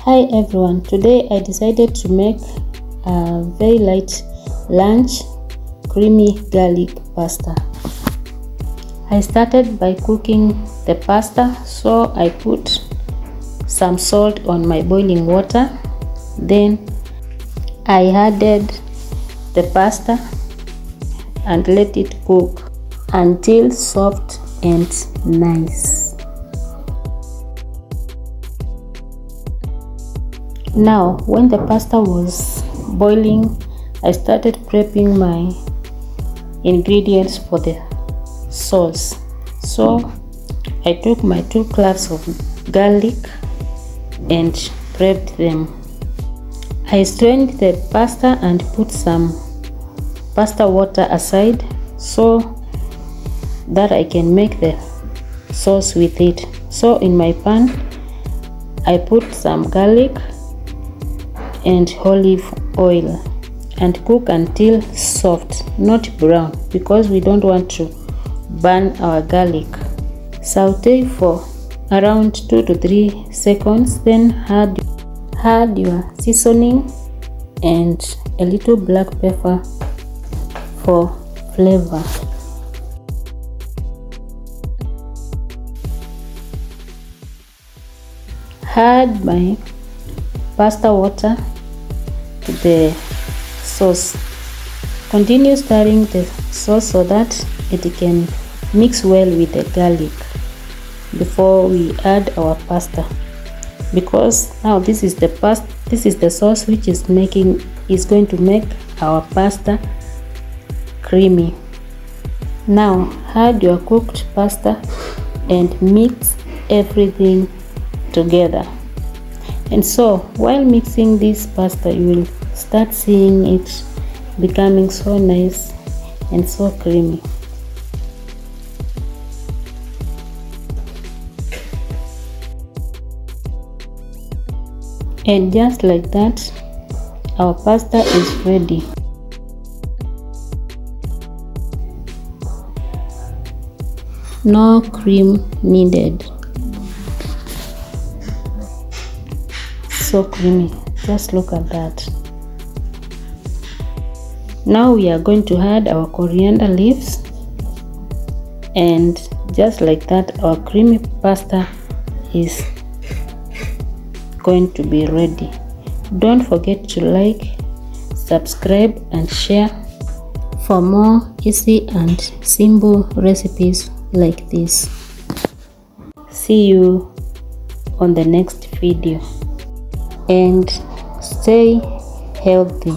Hi everyone, today I decided to make a very light lunch creamy garlic pasta. I started by cooking the pasta, so I put some salt on my boiling water. Then I added the pasta and let it cook until soft and nice. Now, when the pasta was boiling, I started prepping my ingredients for the sauce. So, I took my 2 cloves of garlic and prepped them. I strained the pasta and put some pasta water aside so that I can make the sauce with it. So, in my pan, I put some garlic and olive oil and cook until soft, not brown, because we don't want to burn our garlic. Saute for around 2 to 3 seconds, then add your seasoning and a little black pepper for flavor. Add my pasta water to the sauce. Continue stirring the sauce so that it can mix well with the garlic before we add our pasta, because now this is the sauce which is going to make our pasta creamy. Now add your cooked pasta and mix everything together. And so while mixing this pasta, you will start seeing it becoming so nice and so creamy. And just like that, our pasta is ready. No cream needed. So creamy, just look at that. Now we are going to add our coriander leaves, and just like that, our creamy pasta is going to be ready. Don't forget to like, subscribe and share for more easy and simple recipes like this. See you on the next video. And stay healthy.